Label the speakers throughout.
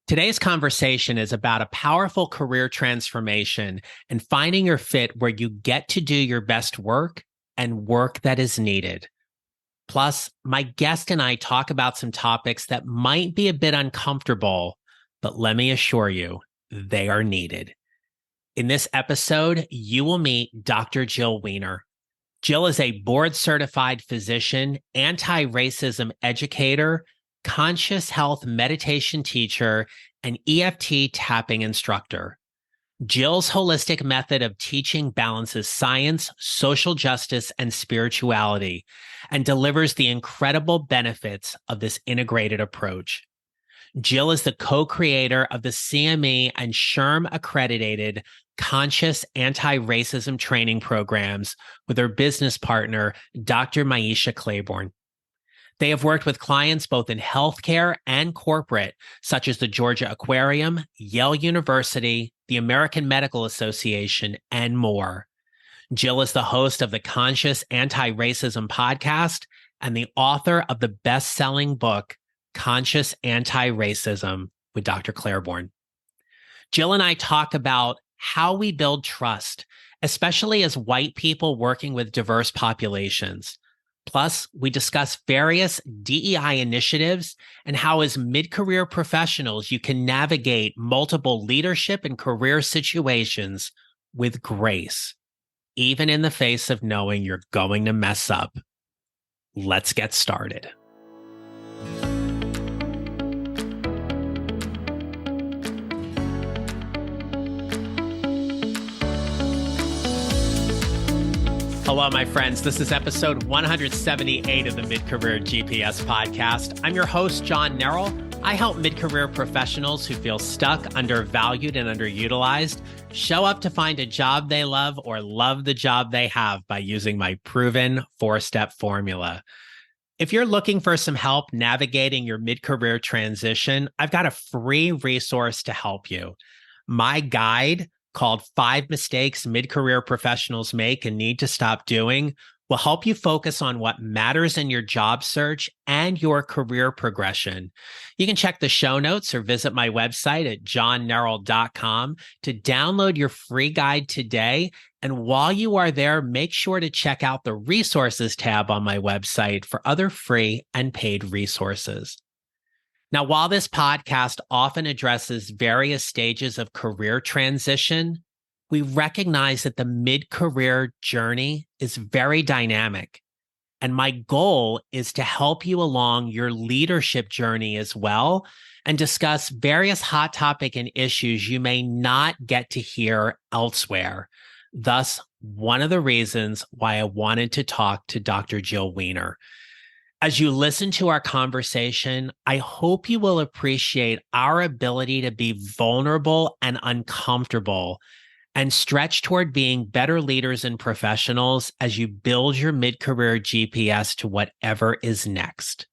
Speaker 1: Today's conversation is about a powerful career transformation and finding your fit where you get to do your best work and work that is needed. Plus, my guest and I talk about some topics that might be a bit uncomfortable, but let me assure you, they are needed. In this episode, you will meet Dr. Jill Wener. Jill is a board-certified physician, anti-racism educator, conscious health meditation teacher, and EFT tapping instructor. Jill's holistic method of teaching balances science, social justice, and spirituality, and delivers the incredible benefits of this integrated approach. Jill is the co-creator of the CME and SHRM accredited conscious anti-racism training programs with her business partner, Dr. Maisha Claiborne. They have worked with clients both in healthcare and corporate, such as the Georgia Aquarium, Yale University, the American Medical Association, and more. Jill is the host of the Conscious Anti-Racism podcast and the author of the best-selling book, Conscious Anti-Racism with Dr. Claiborne. Jill and I talk about how we build trust, especially as white people working with diverse populations. Plus, we discuss various DEI initiatives and how, as mid-career professionals, you can navigate multiple leadership and career situations with grace, even in the face of knowing you're going to mess up. Let's get started. Hello, my friends. This is episode 178 of the Mid-Career GPS podcast. I'm your host, John Nerrill. I help mid-career professionals who feel stuck, undervalued, and underutilized show up to find a job they love or love the job they have by using my proven 4-step formula. If you're looking for some help navigating your mid-career transition, I've got a free resource to help you. My guide, called 5 Mistakes Mid-Career Professionals Make and Need to Stop Doing, will help you focus on what matters in your job search and your career progression. You can check the show notes or visit my website at johnnerrill.com to download your free guide today. And while you are there, make sure to check out the resources tab on my website for other free and paid resources. Now, while this podcast often addresses various stages of career transition, we recognize that the mid-career journey is very dynamic. And my goal is to help you along your leadership journey as well and discuss various hot topic and issues you may not get to hear elsewhere. Thus, one of the reasons why I wanted to talk to Dr. Jill Wener. As you listen to our conversation, I hope you will appreciate our ability to be vulnerable and uncomfortable and stretch toward being better leaders and professionals as you build your mid-career GPS to whatever is next.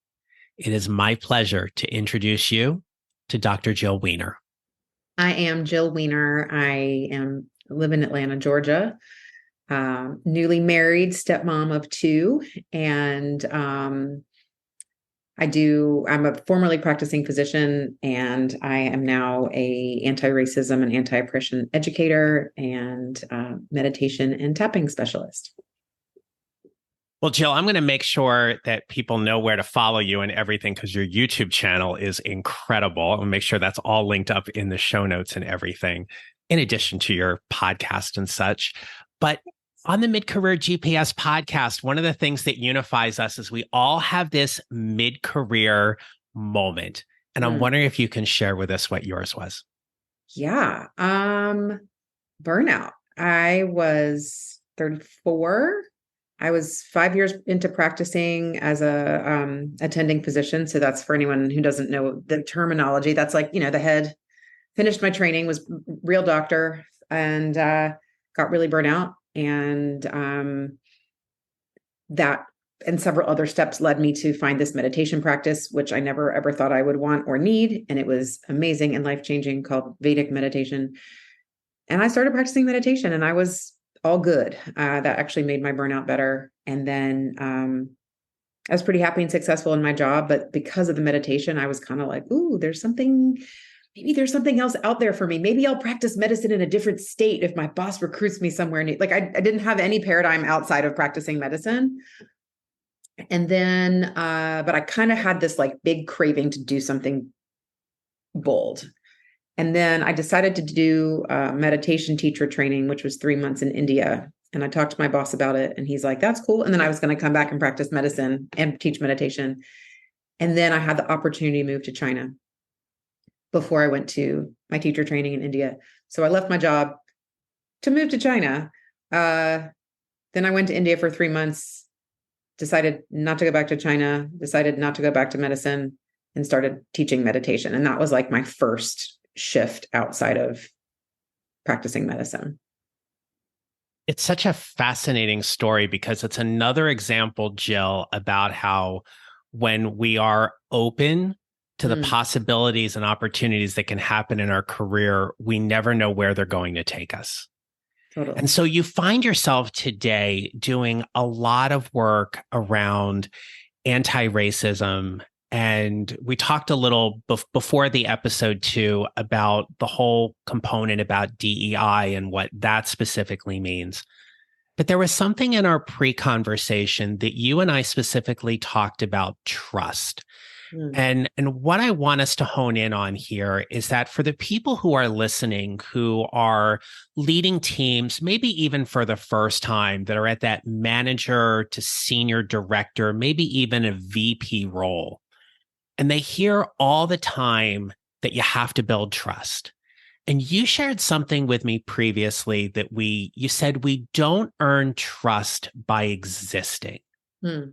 Speaker 1: It is my pleasure to introduce you to Dr. Jill Wener.
Speaker 2: I am Jill Wener. I live in Atlanta, Georgia. Newly married, stepmom of 2, and I'm a formerly practicing physician, and I am now a anti-racism and anti-oppression educator and meditation and tapping specialist.
Speaker 1: Well, Jill, I'm going to make sure that people know where to follow you and everything because your YouTube channel is incredible. I'll make sure that's all linked up in the show notes and everything, in addition to your podcast and such. But on the Mid-Career GPS podcast, one of the things that unifies us is we all have this mid-career moment. And I'm wondering if you can share with us what yours was.
Speaker 2: Yeah. Burnout. I was 34. I was 5 years into practicing as a attending physician. So that's for anyone who doesn't know the terminology. That's like, the head. Finished my training, was real doctor, and got really burnt out. And that and several other steps led me to find this meditation practice, which I never ever thought I would want or need. And it was amazing and life-changing, called Vedic meditation. And I started practicing meditation and I was all good. That actually made my burnout better. And then I was pretty happy and successful in my job, but because of the meditation, I was kind of like, ooh, there's something maybe there's something else out there for me. Maybe I'll practice medicine in a different state if my boss recruits me somewhere new. Like I didn't have any paradigm outside of practicing medicine. And then, but I kind of had this like big craving to do something bold. And then I decided to do meditation teacher training, which was 3 months in India. And I talked to my boss about it, and he's like, that's cool. And then I was going to come back and practice medicine and teach meditation. And then I had the opportunity to move to China before I went to my teacher training in India. So I left my job to move to China. Then I went to India for 3 months, decided not to go back to China, decided not to go back to medicine, and started teaching meditation. And that was like my first shift outside of practicing medicine.
Speaker 1: It's such a fascinating story because it's another example, Jill, about how when we are open to the possibilities and opportunities that can happen in our career, we never know where they're going to take us.
Speaker 2: Totally.
Speaker 1: And so you find yourself today doing a lot of work around anti-racism. And we talked a little before the episode too about the whole component about DEI and what that specifically means. But there was something in our pre-conversation that you and I specifically talked about trust. And what I want us to hone in on here is that for the people who are listening, who are leading teams, maybe even for the first time, that are at that manager to senior director, maybe even a VP role, and they hear all the time that you have to build trust. And you shared something with me previously that you said we don't earn trust by existing. And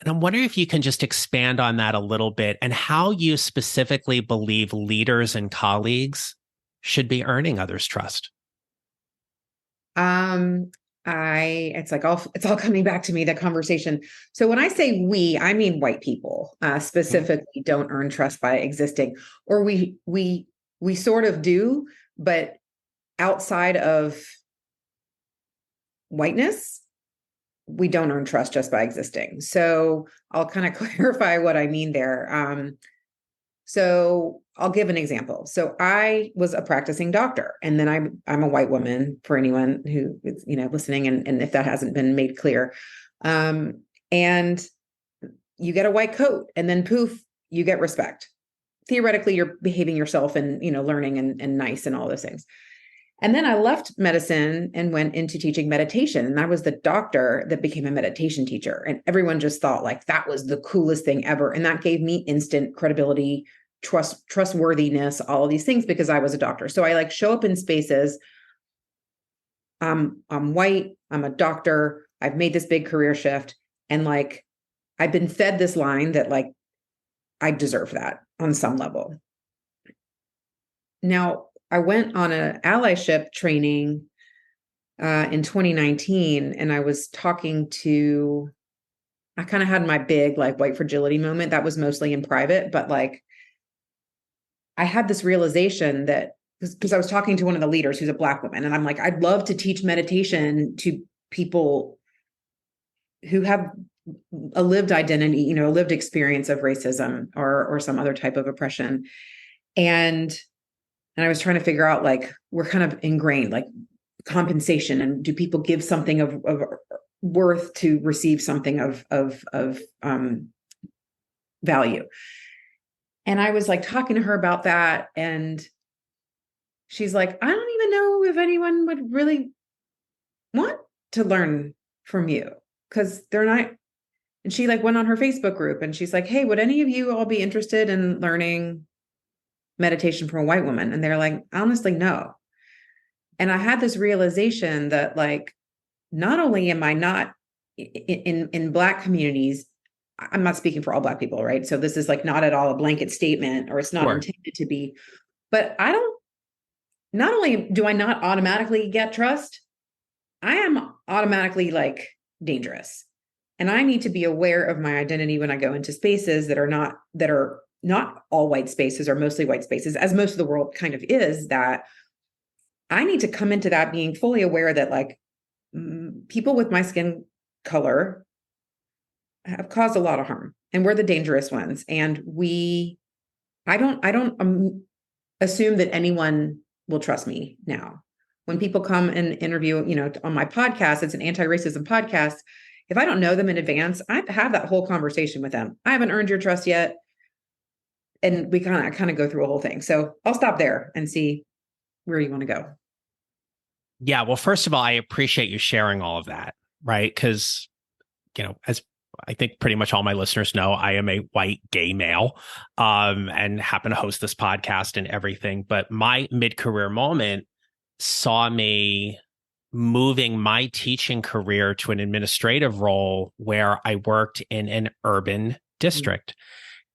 Speaker 1: I'm wondering if you can just expand on that a little bit and how you specifically believe leaders and colleagues should be earning others' trust.
Speaker 2: It's all coming back to me, the conversation. So when I say we, I mean white people, specifically don't earn trust by existing, or we sort of do, but outside of whiteness, we don't earn trust just by existing. So I'll kind of clarify what I mean there. So I'll give an example. So I was a practicing doctor, and then I'm a white woman, for anyone who is, listening, and if that hasn't been made clear. And you get a white coat, and then poof, you get respect. Theoretically, you're behaving yourself and learning and nice and all those things. And then I left medicine and went into teaching meditation. And I was the doctor that became a meditation teacher. And everyone just thought like that was the coolest thing ever. And that gave me instant credibility, trustworthiness, all of these things, because I was a doctor. So I like show up in spaces. I'm white, I'm a doctor, I've made this big career shift. And like, I've been fed this line that like, I deserve that on some level. Now, I went on an allyship training in 2019, and I was talking to, I kind of had my big like white fragility moment. That was mostly in private, but like I had this realization that because I was talking to one of the leaders who's a Black woman, and I'm like, I'd love to teach meditation to people who have a lived identity, a lived experience of racism or some other type of oppression. And I was trying to figure out, like, we're kind of ingrained, like compensation, and do people give something of worth to receive something of value? And I was like talking to her about that, and she's like, I don't even know if anyone would really want to learn from you, because they're not. And she like went on her Facebook group, and she's like, hey, would any of you all be interested in learning meditation from a white woman? And they're like, honestly, no. And I had this realization that like, not only am I not in Black communities, I'm not speaking for all Black people, right? So this is like not at all a blanket statement, or it's not intended to be, but not only do I not automatically get trust, I am automatically like dangerous. And I need to be aware of my identity when I go into spaces that are not all white spaces, or mostly white spaces, as most of the world kind of is, that I need to come into that being fully aware that like people with my skin color have caused a lot of harm, and we're the dangerous ones. And I don't assume that anyone will trust me now. When people come and interview, on my podcast, it's an anti-racism podcast. If I don't know them in advance, I have that whole conversation with them. I haven't earned your trust yet. And we kind of go through a whole thing. So I'll stop there and see where you want to go.
Speaker 1: Yeah. Well, first of all, I appreciate you sharing all of that, right? Because, as I think pretty much all my listeners know, I am a white gay male, and happen to host this podcast and everything. But my mid-career moment saw me moving my teaching career to an administrative role where I worked in an urban district.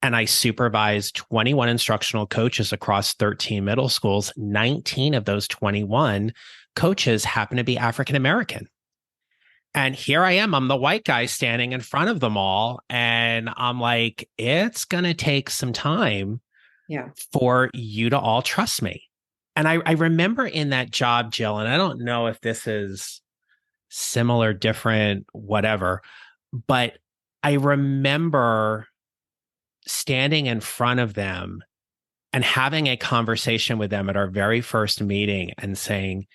Speaker 1: And I supervised 21 instructional coaches across 13 middle schools. 19 of those 21 coaches happen to be African American. And here I am, I'm the white guy standing in front of them all. And I'm like, it's going to take some time for you to all trust me. And I remember in that job, Jill, and I don't know if this is similar, different, whatever, but I remember standing in front of them and having a conversation with them at our very first meeting and saying,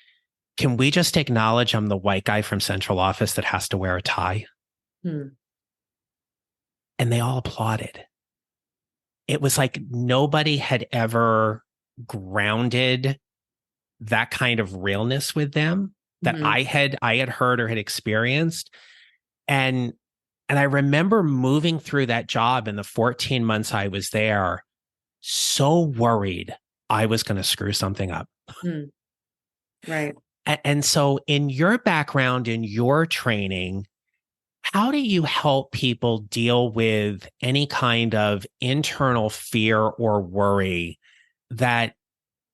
Speaker 1: can we just acknowledge I'm the white guy from central office that has to wear a tie? And they all applauded. It was like nobody had ever grounded that kind of realness with them that I had heard or had experienced. And I remember moving through that job in the 14 months I was there, so worried I was going to screw something up.
Speaker 2: Right.
Speaker 1: And so in your background, in your training, how do you help people deal with any kind of internal fear or worry that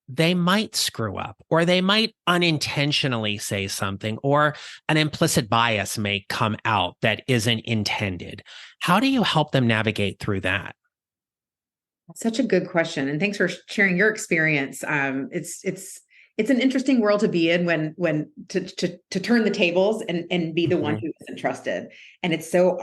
Speaker 1: they might screw up, or they might unintentionally say something, or an implicit bias may come out that isn't intended? How do you help them navigate through that?
Speaker 2: Such a good question. And thanks for sharing your experience. It's an interesting world to be in when to turn the tables and be the one who isn't trusted. And it's so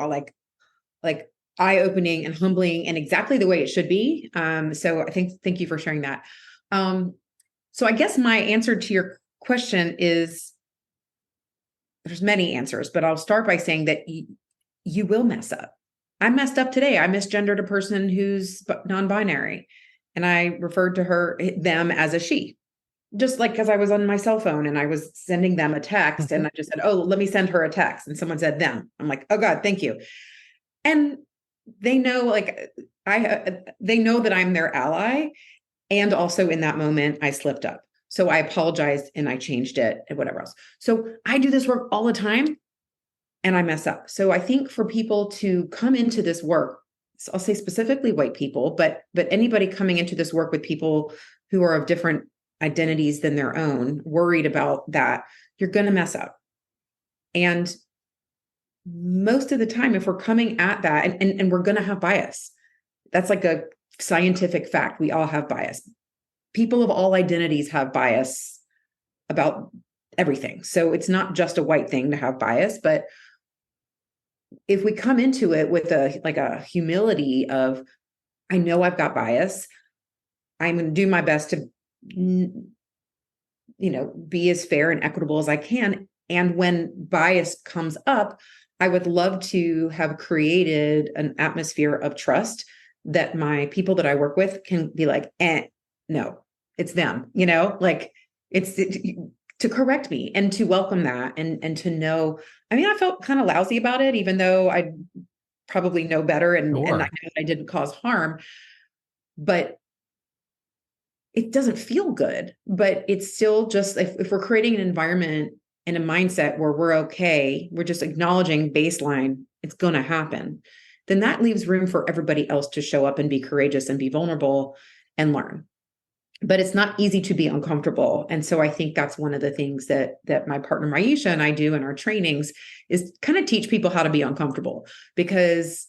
Speaker 2: like eye-opening and humbling and exactly the way it should be. So I thank you for sharing that. So I guess my answer to your question is there's many answers, but I'll start by saying that you will mess up. I messed up today. I misgendered a person who's non-binary, and I referred to them as a she, just like because I was on my cell phone and I was sending them a text and I just said, oh, let me send her a text. And someone said them. I'm like, oh God, thank you. And they know, they know that I'm their ally. And also in that moment, I slipped up. So I apologized and I changed it and whatever else. So I do this work all the time and I mess up. So I think for people to come into this work, so I'll say specifically white people, but anybody coming into this work with people who are of different identities than their own, worried about that, you're going to mess up. And most of the time, if we're coming at that, and we're going to have bias, that's like a scientific fact. We all have bias. People of all identities have bias about everything. So it's not just a white thing to have bias, but if we come into it with a humility of, I know I've got bias, I'm going to do my best to, be as fair and equitable as I can. And when bias comes up, I would love to have created an atmosphere of trust that my people that I work with can be like, no, it's them, to correct me and to welcome that and to know, I felt kind of lousy about it, even though I probably know better and I know I didn't cause harm, but it doesn't feel good. But it's still just, if we're creating an environment and a mindset where we're okay, we're just acknowledging baseline, it's going to happen, then that leaves room for everybody else to show up and be courageous and be vulnerable and learn. But it's not easy to be uncomfortable. And so I think that's one of the things that my partner Maisha and I do in our trainings is kind of teach people how to be uncomfortable, because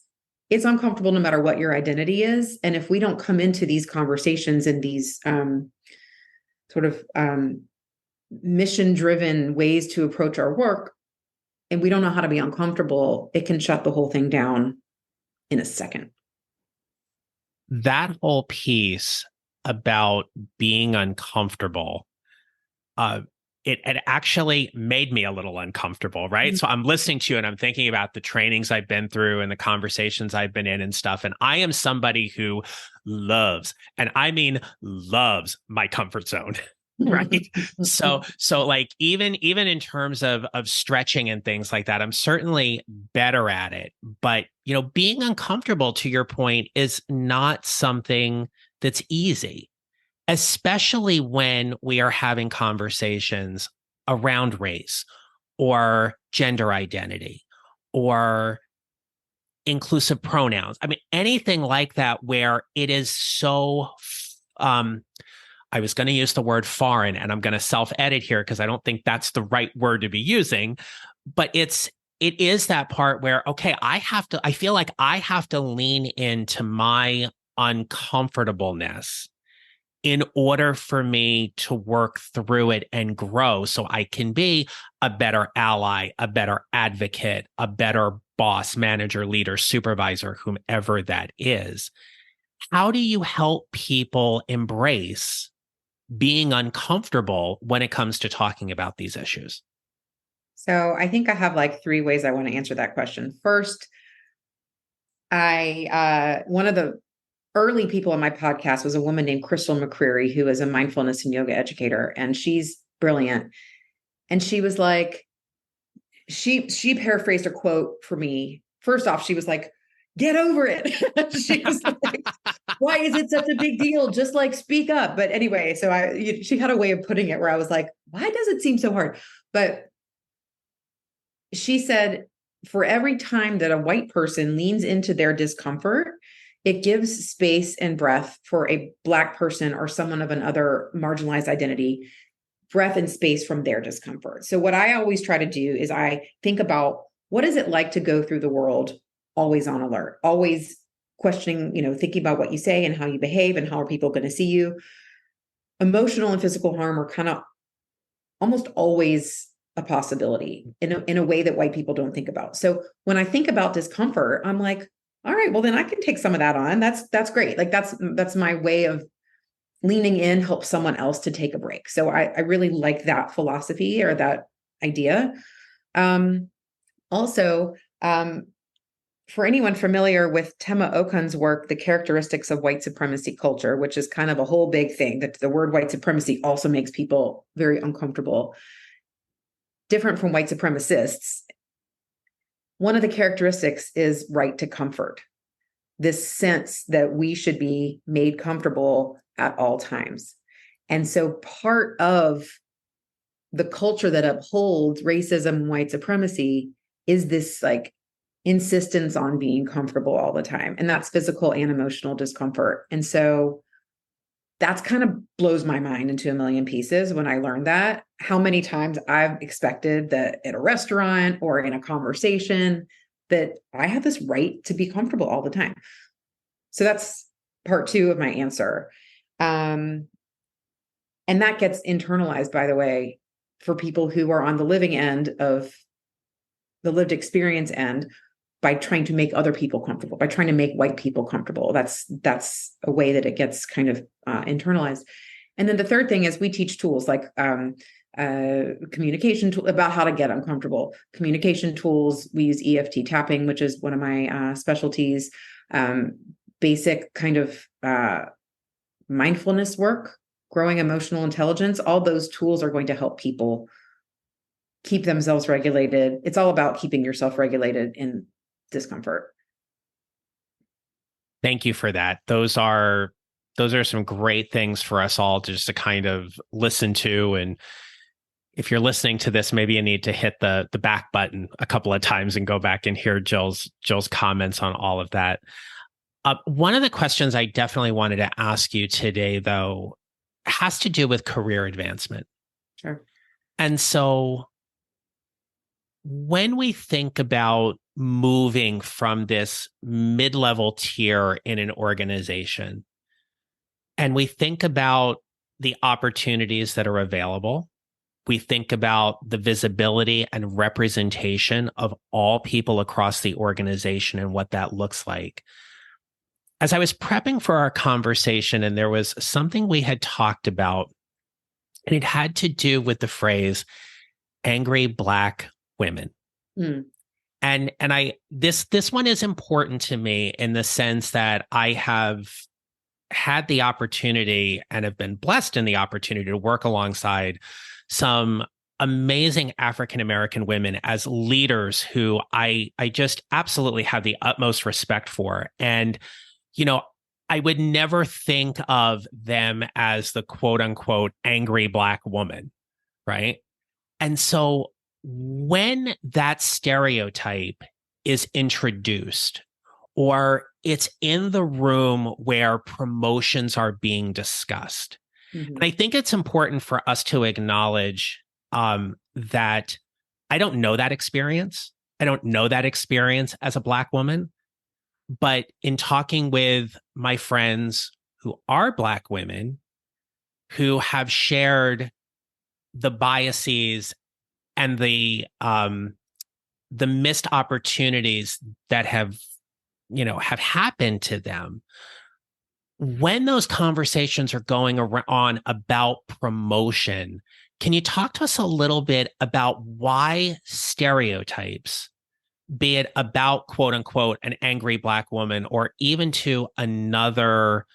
Speaker 2: it's uncomfortable no matter what your identity is. And if we don't come into these conversations and these mission-driven ways to approach our work, and we don't know how to be uncomfortable, it can shut the whole thing down in a second.
Speaker 1: That whole piece about being uncomfortable, it actually made me a little uncomfortable, right?
Speaker 2: Mhm.
Speaker 1: So I'm listening to you and I'm thinking about the trainings I've been through and the conversations I've been in and stuff. And I am somebody who loves, and I mean loves, my comfort zone. Right. So like even in terms of stretching and things like that, I'm certainly better at it. But being uncomfortable, to your point, is not something that's easy, especially when we are having conversations around race or gender identity or inclusive pronouns. I mean, anything like that where it is so, I was going to use the word foreign, and I'm going to self-edit here because I don't think that's the right word to be using, but it is that part where, okay, I feel like I have to lean into my uncomfortableness in order for me to work through it and grow so I can be a better ally, a better advocate, a better boss, manager, leader, supervisor, whomever that is. How do you help people embrace being uncomfortable when it comes to talking about these issues?
Speaker 2: So I think I have like three ways I want to answer that question. First, one of the early people on my podcast was a woman named Crystal McCreary, who is a mindfulness and yoga educator, and she's brilliant. And she was like, she paraphrased a quote for me. First off, she was like, "Get over it." She was like, "Why is it such a big deal? Just like speak up." But anyway, so she had a way of putting it where I was like, "Why does it seem so hard?" But she said, for every time that a white person leans into their discomfort, it gives space and breath for a Black person or someone of another marginalized identity, breath and space from their discomfort. So what I always try to do is I think about, what is it like to go through the world always on alert, always questioning, thinking about what you say and how you behave and how are people going to see you. Emotional and physical harm are kind of almost always a possibility in a way that white people don't think about. So when I think about discomfort, I'm like, all right, well then I can take some of that on. That's great. Like that's my way of leaning in, help someone else to take a break. So I really like that philosophy or that idea. Also, for anyone familiar with Tema Okun's work, The Characteristics of White Supremacy Culture, which is kind of a whole big thing, that the word white supremacy also makes people very uncomfortable, different from white supremacists. One of the characteristics is right to comfort, this sense that we should be made comfortable at all times. And so part of the culture that upholds racism, white supremacy is this like insistence on being comfortable all the time. And that's physical and emotional discomfort. And so that's kind of blows my mind into a million pieces when I learned that, how many times I've expected that at a restaurant or in a conversation that I have this right to be comfortable all the time. So that's part two of my answer. And that gets internalized, by the way, for people who are on the living end of the lived experience end, by trying to make other people comfortable, by trying to make white people comfortable. That's a way that it gets kind of internalized. And then the third thing is we teach tools like communication tool about how to get uncomfortable. Communication tools. We use EFT tapping, which is one of my specialties. Basic kind of mindfulness work, growing emotional intelligence. All those tools are going to help people keep themselves regulated. It's all about keeping yourself regulated in discomfort.
Speaker 1: Thank you for that. Those are some great things for us all just to kind of listen to. And if you're listening to this, maybe you need to hit the back button a couple of times and go back and hear Jill's comments on all of that. One of the questions I definitely wanted to ask you today, though, has to do with career advancement.
Speaker 2: Sure.
Speaker 1: And so when we think about moving from this mid-level tier in an organization, and we think about the opportunities that are available, we think about the visibility and representation of all people across the organization and what that looks like. As I was prepping for our conversation, and there was something we had talked about, and it had to do with the phrase angry Black women.
Speaker 2: Mm.
Speaker 1: And I this one is important to me in the sense that I have had the opportunity and have been blessed in the opportunity to work alongside some amazing African American women as leaders who I just absolutely have the utmost respect for. And, you know, I would never think of them as the quote unquote angry Black woman, right? And so when that stereotype is introduced, or it's in the room where promotions are being discussed, and
Speaker 2: Mhm.
Speaker 1: I think it's important for us to acknowledge that I don't know that experience. I don't know that experience as a Black woman. But in talking with my friends who are Black women who have shared the biases and the missed opportunities that have happened to them, when those conversations are going on about promotion, can you talk to us a little bit about why stereotypes, be it about quote unquote an angry Black woman or even to um,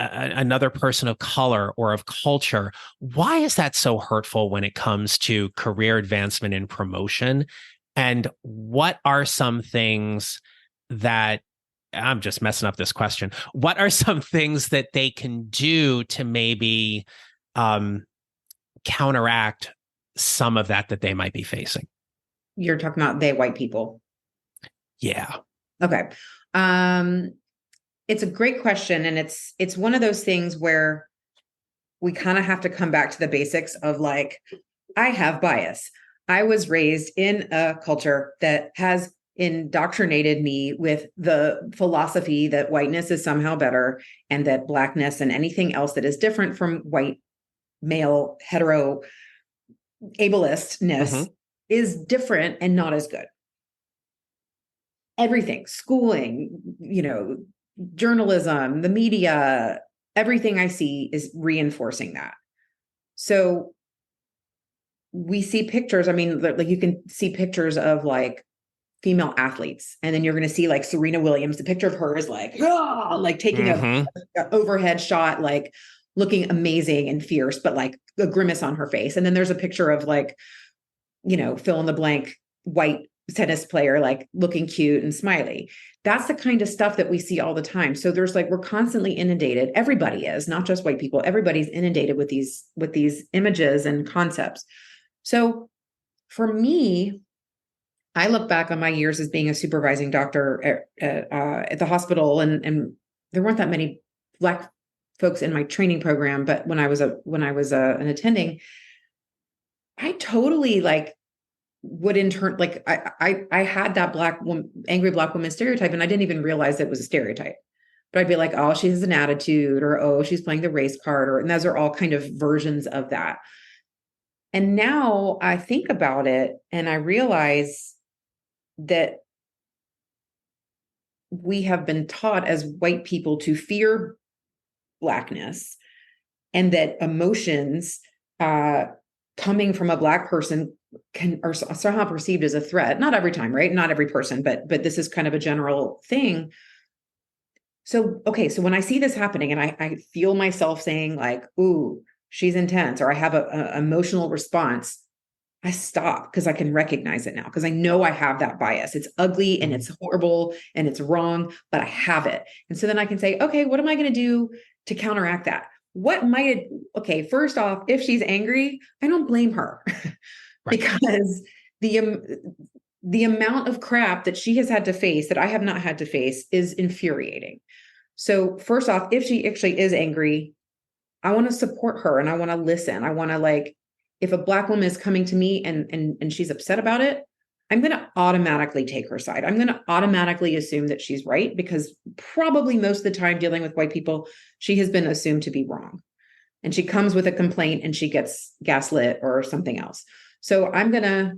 Speaker 1: another person of color or of culture, why is that so hurtful when it comes to career advancement and promotion? And what are some things that I'm just messing up this question? What are some things that they can do to maybe um, counteract some of that they might be facing?
Speaker 2: You're talking about they white people.
Speaker 1: Yeah.
Speaker 2: Okay. Um, it's a great question. And it's one of those things where we kind of have to come back to the basics of like, I have bias. I was raised in a culture that has indoctrinated me with the philosophy that whiteness is somehow better and that Blackness and anything else that is different from white male hetero ableistness
Speaker 1: Mm-hmm.
Speaker 2: is different and not as good. Everything, schooling, journalism, the media, everything I see is reinforcing that. So we see pictures. I mean, like you can see pictures of like female athletes, and then you're going to see like Serena Williams. The picture of her is like taking
Speaker 1: Mm-hmm.
Speaker 2: a overhead shot, like looking amazing and fierce, but like a grimace on her face. And then there's a picture of like, fill in the blank white tennis player, like looking cute and smiley. That's the kind of stuff that we see all the time. So there's like, we're constantly inundated. Everybody is, not just white people. Everybody's inundated with these images and concepts. So for me, I look back on my years as being a supervising doctor at the hospital, and there weren't that many Black folks in my training program. But when I was an attending, I totally like would in turn like I had that angry Black woman stereotype, and I didn't even realize it was a stereotype. But I'd be like, oh, she has an attitude, or oh, she's playing the race card, and those are all kind of versions of that. And now I think about it and I realize that we have been taught as white people to fear Blackness, and that emotions coming from a Black person are somehow perceived as a threat. Not every time, right? Not every person, but this is kind of a general thing. So, okay, so when I see this happening and I feel myself saying like, ooh, she's intense, or I have a emotional response, I stop because I can recognize it now, because I know I have that bias. It's ugly and it's horrible and it's wrong, but I have it. And so then I can say, okay, what am I going to do to counteract that? Okay, first off, if she's angry, I don't blame her
Speaker 1: Right.
Speaker 2: because the amount of crap that she has had to face that I have not had to face is infuriating. So first off, if she actually is angry, I want to support her and I want to listen. I want to like, if a Black woman is coming to me and she's upset about it, I'm going to automatically take her side. I'm going to automatically assume that she's right, because probably most of the time dealing with white people, she has been assumed to be wrong. And she comes with a complaint and she gets gaslit or something else. So I'm going to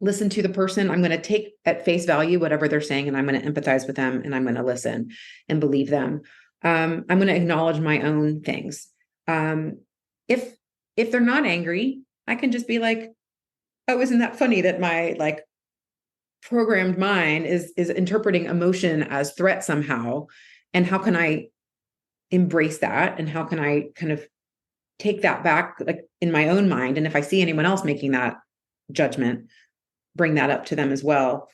Speaker 2: listen to the person. I'm going to take at face value whatever they're saying, and I'm going to empathize with them, and I'm going to listen and believe them. I'm going to acknowledge my own things. Um, if if they're not angry, I can just be like, "Oh, isn't that funny that my like programmed mind is interpreting emotion as threat somehow? And how can I embrace that? And how can I kind of take that back like in my own mind? And if I see anyone else making that judgment, bring that up to them as well."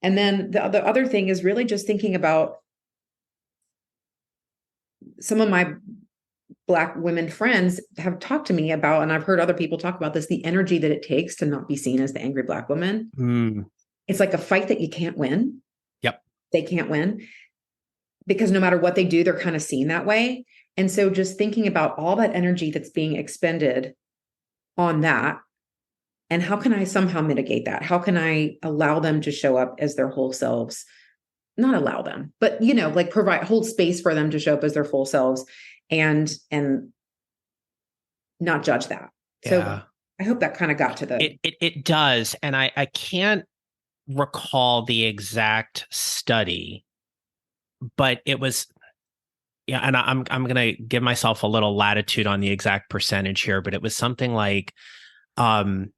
Speaker 2: And then the other thing is really just thinking about some of my Black women friends have talked to me about, and I've heard other people talk about this, the energy that it takes to not be seen as the angry Black woman.
Speaker 1: Mm.
Speaker 2: It's like a fight that you can't win.
Speaker 1: Yep.
Speaker 2: They can't win because no matter what they do, they're kind of seen that way. And so just thinking about all that energy that's being expended on that, and how can I somehow mitigate that? How can I allow them to show up as their whole selves? Not allow them, but like provide hold space for them to show up as their full selves and not judge that. So
Speaker 1: Yeah.
Speaker 2: I hope that kind of got to the
Speaker 1: It does. And I can't recall the exact study, but it was, yeah, and I'm gonna give myself a little latitude on the exact percentage here, but it was something like um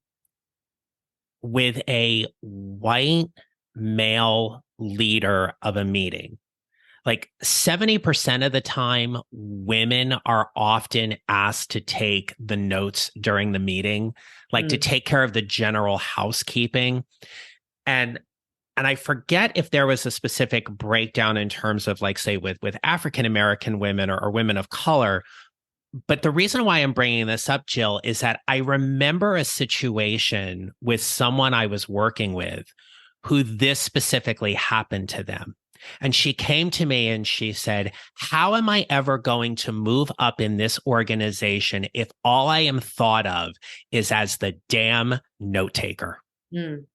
Speaker 1: with a white male leader of a meeting, like 70% of the time, women are often asked to take the notes during the meeting, like to take care of the general housekeeping. And I forget if there was a specific breakdown in terms of like, say, with African American women or women of color. But the reason why I'm bringing this up, Jill, is that I remember a situation with someone I was working with who this specifically happened to them. And she came to me and she said, "How am I ever going to move up in this organization if all I am thought of is as the damn note taker?"
Speaker 2: Mm.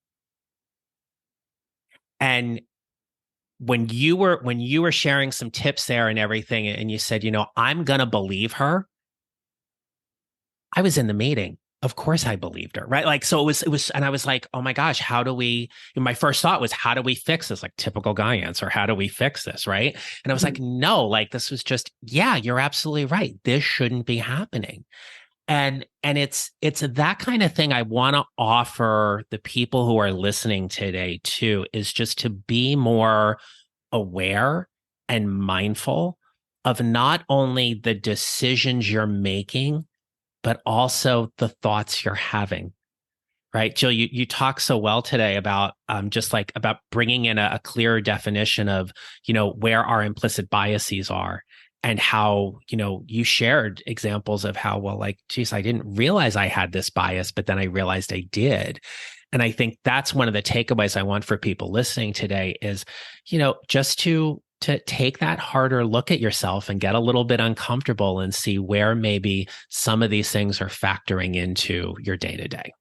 Speaker 1: And when you were sharing some tips there and everything, and you said, I'm gonna believe her, I was in the meeting. Of course I believed her, right? Like, so it was, and I was like, oh my gosh, how do we, my first thought was, how do we fix this? Like typical guy answer, how do we fix this? Right. And I was like, no, like this was just, yeah, you're absolutely right. This shouldn't be happening. And it's that kind of thing I want to offer the people who are listening today too, is just to be more aware and mindful of not only the decisions you're making, but also the thoughts you're having. Right, Jill, you talk so well today about just like about bringing in a clearer definition of where our implicit biases are, and how you shared examples of how, well, like, geez, I didn't realize I had this bias, but then I realized I did. And I think that's one of the takeaways I want for people listening today is, just to take that harder look at yourself and get a little bit uncomfortable and see where maybe some of these things are factoring into your day to day.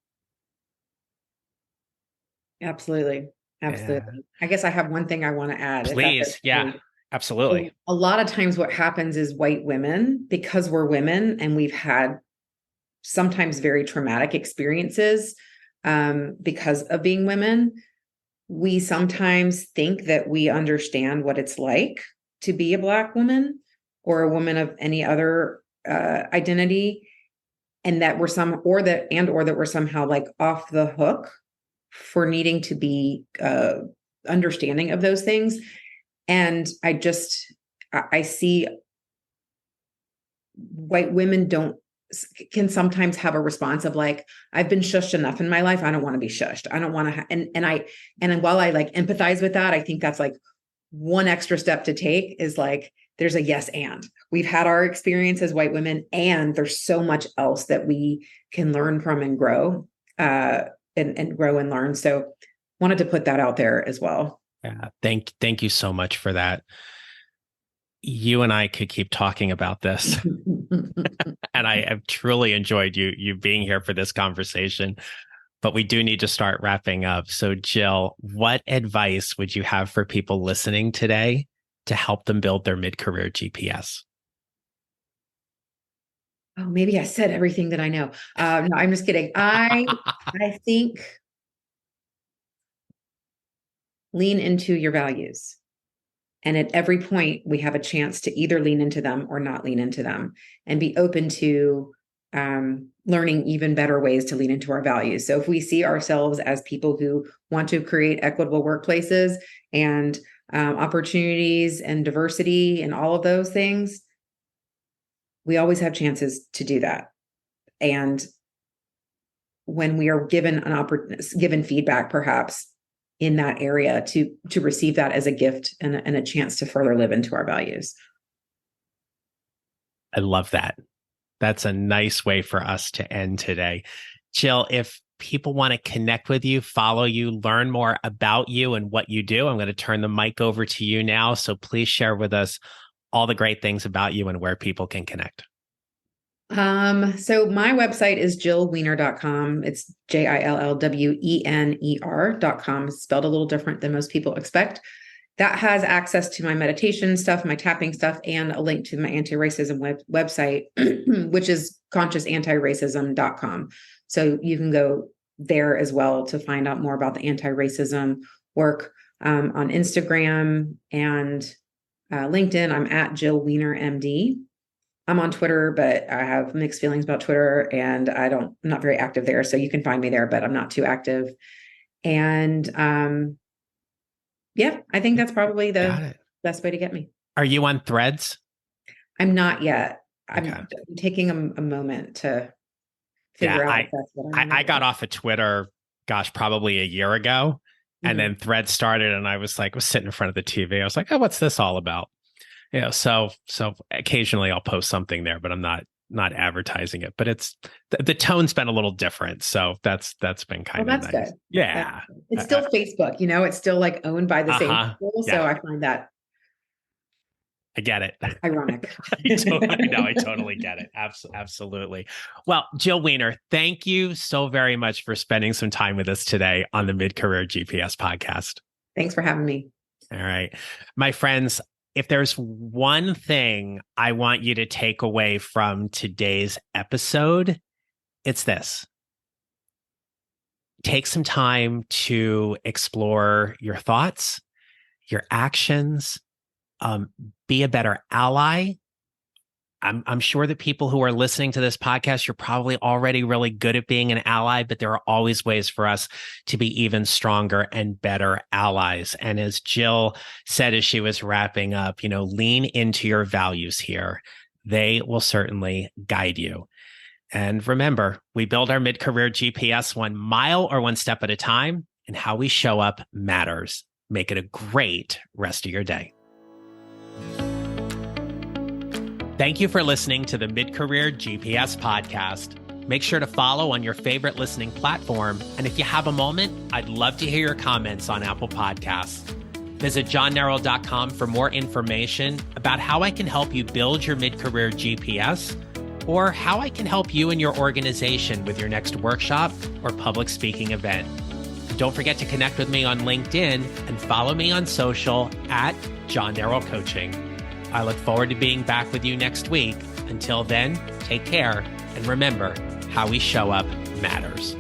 Speaker 2: Absolutely.
Speaker 1: Yeah.
Speaker 2: Absolutely. I guess I have one thing I want to add. If that's
Speaker 1: Please. Yeah,
Speaker 2: okay.
Speaker 1: absolutely.
Speaker 2: A lot of times what happens is white women, because we're women and we've had sometimes very traumatic experiences because of being women, we sometimes think that we understand what it's like to be a Black woman or a woman of any other identity, and that or that we're somehow like off the hook for needing to be understanding of those things. And I see white women can sometimes have a response of like, I've been shushed enough in my life. I don't want to be shushed. I don't want to. And while I like empathize with that, I think that's like one extra step to take is like, there's a yes. And we've had our experience as white women, and there's so much else that we can learn from and grow, and grow and learn. So wanted to put that out there as well.
Speaker 1: Yeah. Thank you so much for that. You and I could keep talking about this. And I have truly enjoyed you being here for this conversation, but we do need to start wrapping up. So Jill, what advice would you have for people listening today to help them build their mid-career GPS?
Speaker 2: Oh, maybe I said everything that I know. No, I'm just kidding. I think lean into your values. And at every point, we have a chance to either lean into them or not lean into them, and be open to learning even better ways to lean into our values. So if we see ourselves as people who want to create equitable workplaces and opportunities and diversity and all of those things, we always have chances to do that. And when we are given given feedback, perhaps in that area, to receive that as a gift and a chance to further live into our values.
Speaker 1: I love that. That's a nice way for us to end today. Jill, if people want to connect with you, follow you, learn more about you and what you do, I'm going to turn the mic over to you now. So please share with us all the great things about you and where people can connect.
Speaker 2: So my website is jillwener.com. It's JILLWENER.com. It's spelled a little different than most people expect. That has access to my meditation stuff, my tapping stuff, and a link to my anti-racism website, which is consciousanti-racism.com. So you can go there as well to find out more about the anti-racism work. On Instagram and LinkedIn, I'm at Jill Wener, MD. I'm on Twitter, but I have mixed feelings about Twitter, and I'm not very active there. So you can find me there, but I'm not too active. And yeah, I think that's probably the best way to get me.
Speaker 1: Are you on Threads?
Speaker 2: I'm not yet. I'm taking a moment to figure out if that's what
Speaker 1: I got off of Twitter, probably a year ago. Mm-hmm. And then Threads started, and I was sitting in front of the TV. I was like, oh, what's this all about? So occasionally I'll post something there, but I'm not advertising it. But it's the tone's been a little different, so that's been kind of nice. Good. Yeah,
Speaker 2: it's still Facebook. It's still owned by the same people. So I find that
Speaker 1: I get it.
Speaker 2: Ironic.
Speaker 1: I totally get it. Absolutely. Well, Jill Wener, thank you so very much for spending some time with us today on the Mid-Career GPS podcast.
Speaker 2: Thanks for having me.
Speaker 1: All right, my friends. If there's one thing I want you to take away from today's episode, it's this. Take some time to explore your thoughts, your actions, be a better ally. I'm sure that people who are listening to this podcast, you're probably already really good at being an ally, but there are always ways for us to be even stronger and better allies. And as Jill said as she was wrapping up, lean into your values here. They will certainly guide you. And remember, we build our mid-career GPS 1 mile or 1 step at a time, and how we show up matters. Make it a great rest of your day. Thank you for listening to the Mid-Career GPS podcast. Make sure to follow on your favorite listening platform. And if you have a moment, I'd love to hear your comments on Apple Podcasts. Visit johnnarrow.com for more information about how I can help you build your mid-career GPS, or how I can help you and your organization with your next workshop or public speaking event. Don't forget to connect with me on LinkedIn and follow me on social at John Narrow Coaching. I look forward to being back with you next week. Until then, take care, and remember, how we show up matters.